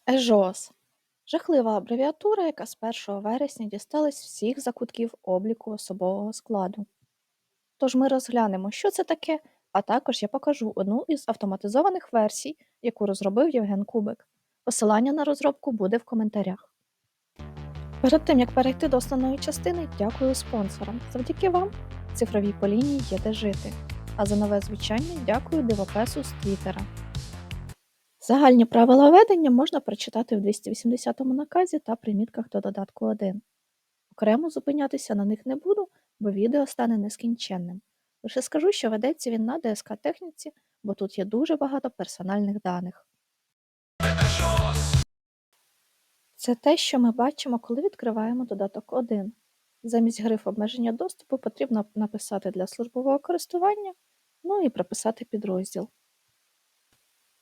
ЕЖОС – жахлива абревіатура, яка з 1 вересня дісталась всіх закутків обліку особового складу. Тож ми розглянемо, що це таке, а також я покажу одну із автоматизованих версій, яку розробив Євген Кубик. Посилання на розробку буде в коментарях. Перед тим, як перейти до основної частини, дякую спонсорам. Завдяки вам в цифровій полінії є де жити. А за нове звучання дякую Дивопесу з Твіттера. Загальні правила ведення можна прочитати в 280 наказі та примітках до додатку 1. Окремо зупинятися на них не буду, бо відео стане нескінченним. Лише скажу, що ведеться він на ДСК-техніці, бо тут є дуже багато персональних даних. Це те, що ми бачимо, коли відкриваємо додаток 1. Замість грифу обмеження доступу потрібно написати для службового користування, ну і прописати підрозділ.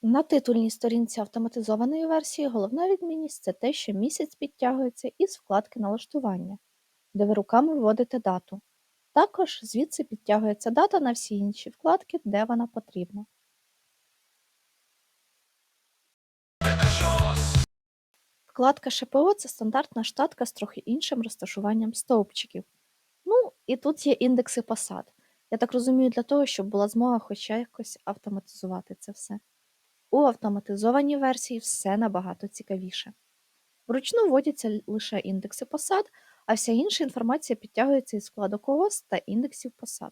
На титульній сторінці автоматизованої версії головна відмінність – це те, що місяць підтягується із вкладки налаштування, де ви руками вводите дату. Також звідси підтягується дата на всі інші вкладки, де вона потрібна. Вкладка ШПО – це стандартна штатка з трохи іншим розташуванням стовпчиків. Ну, і тут є індекси посад. Я так розумію, для того, щоб була змога хоч якось автоматизувати це все. У автоматизованій версії все набагато цікавіше. Вручну вводяться лише індекси посад, а вся інша інформація підтягується із вкладок ООС та індексів посад.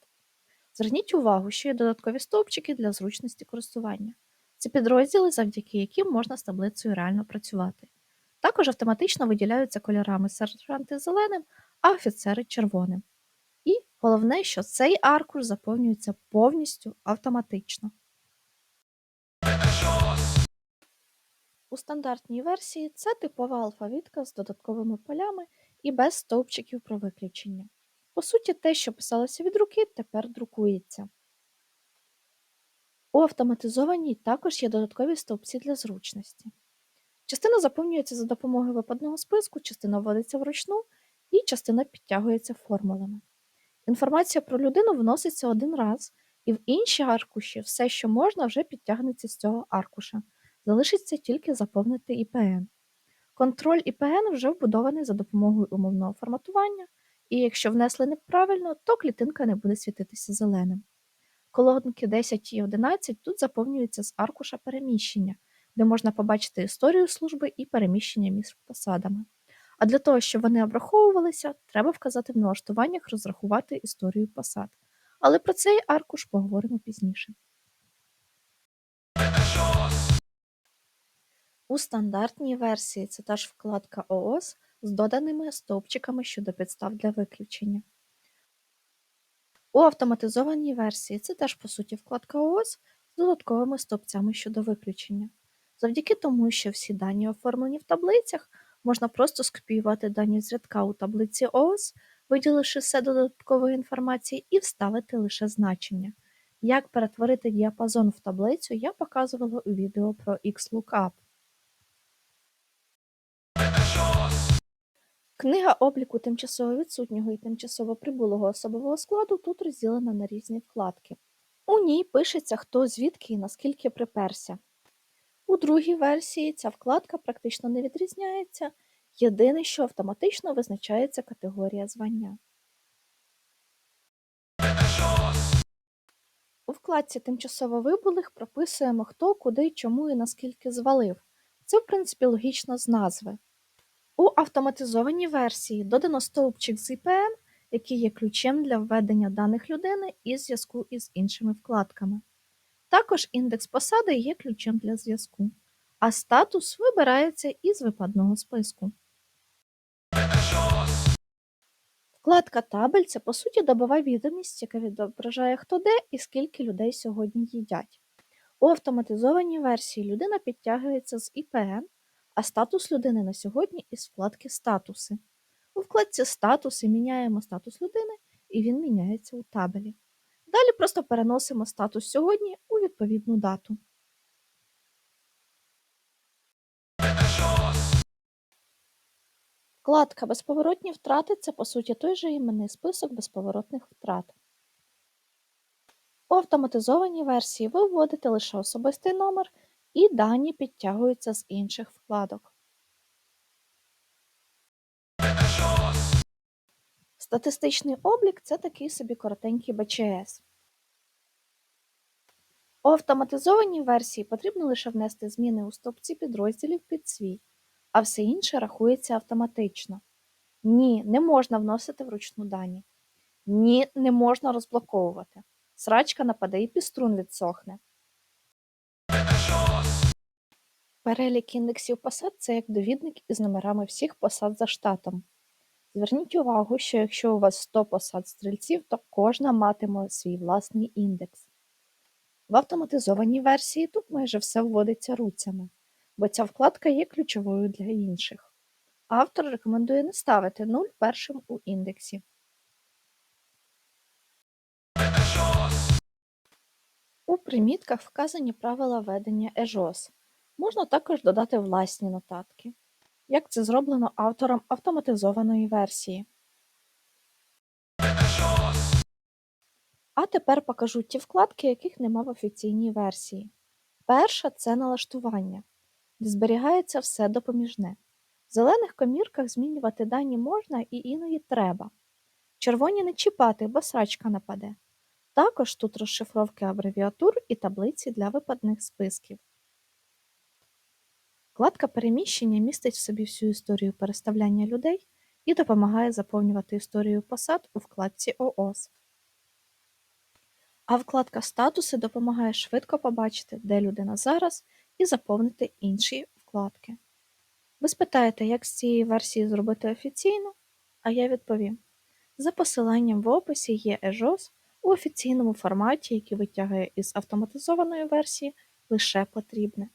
Зверніть увагу, що є додаткові стовпчики для зручності користування. Це підрозділи, завдяки яким можна з таблицею реально працювати. Також автоматично виділяються кольорами сержанти зеленим, а офіцери червоним. І головне, що цей аркуш заповнюється повністю автоматично. У стандартній версії це типова алфавітка з додатковими полями і без стовпчиків про виключення. По суті, те, що писалося від руки, тепер друкується. У автоматизованій також є додаткові стовпці для зручності. Частина заповнюється за допомогою випадного списку, частина вводиться вручну і частина підтягується формулами. Інформація про людину вноситься один раз, і в інші аркуші все, що можна, вже підтягнеться з цього аркуша. Залишиться тільки заповнити ІПН. Контроль ІПН вже вбудований за допомогою умовного форматування, і якщо внесли неправильно, то клітинка не буде світитися зеленим. Колонки 10 і 11 тут заповнюються з аркуша переміщення, де можна побачити історію служби і переміщення між посадами. А для того, щоб вони обраховувалися, треба вказати в налаштуваннях розрахувати історію посад. Але про цей аркуш поговоримо пізніше. У стандартній версії це та ж вкладка ООС з доданими стовпчиками щодо підстав для виключення. У автоматизованій версії це теж, по суті, вкладка ООС з додатковими стовпцями щодо виключення. Завдяки тому, що всі дані оформлені в таблицях, можна просто скопіювати дані з рядка у таблиці ООС, виділивши все додаткової інформації і вставити лише значення. Як перетворити діапазон в таблицю, я показувала у відео про XLOOKUP. Книга обліку тимчасово відсутнього і тимчасово прибулого особового складу тут розділена на різні вкладки. У ній пишеться, хто звідки і наскільки приперся. У другій версії ця вкладка практично не відрізняється, єдине, що автоматично визначається категорія звання. У вкладці «Тимчасово вибулих» прописуємо, хто, куди, чому і наскільки звалив. Це, в принципі, логічно з назви. У автоматизованій версії додано стовпчик з IPN, який є ключем для введення даних людини і зв'язку із іншими вкладками. Також індекс посади є ключем для зв'язку, а статус вибирається із випадного списку. Вкладка «Табель» – це, по суті, добова відомість, яка відображає, хто де і скільки людей сьогодні їдять. У автоматизованій версії людина підтягується з IPN, а статус людини на сьогодні із вкладки «Статуси». У вкладці «Статуси» міняємо статус людини, і він міняється у табелі. Далі просто переносимо статус сьогодні у відповідну дату. Вкладка «Безповоротні втрати» – це, по суті, той же іменний список безповоротних втрат. У автоматизованій версії ви вводите лише особистий номер і дані підтягуються з інших вкладок. Статистичний облік – це такий собі коротенький БЧС. У автоматизованій версії потрібно лише внести зміни у стовпці підрозділів під свій, а все інше рахується автоматично. Ні, не можна вносити вручну дані. Ні, не можна розблоковувати. Срачка нападе і піструн відсохне. Перелік індексів посад – це як довідник із номерами всіх посад за штатом. Зверніть увагу, що якщо у вас 100 посад стрільців, то кожна матиме свій власний індекс. В автоматизованій версії тут майже все вводиться руцями, бо ця вкладка є ключовою для інших. Автор рекомендує не ставити 0 першим у індексі. У примітках вказані правила ведення EJOS. Можна також додати власні нотатки, як це зроблено автором автоматизованої версії. А тепер покажу ті вкладки, яких нема в офіційній версії. Перша – це налаштування, де зберігається все допоміжне. В зелених комірках змінювати дані можна і іноді треба. Червоні не чіпати, бо срачка нападе. Також тут розшифровки абревіатур і таблиці для випадних списків. Вкладка переміщення містить в собі всю історію переставляння людей і допомагає заповнювати історію посад у вкладці ООС. А вкладка «Статуси» допомагає швидко побачити, де людина зараз, і заповнити інші вкладки. Ви спитаєте, як з цієї версії зробити офіційно? А я відповім. За посиланням в описі є EJOS у офіційному форматі, який витягує із автоматизованої версії лише потрібне.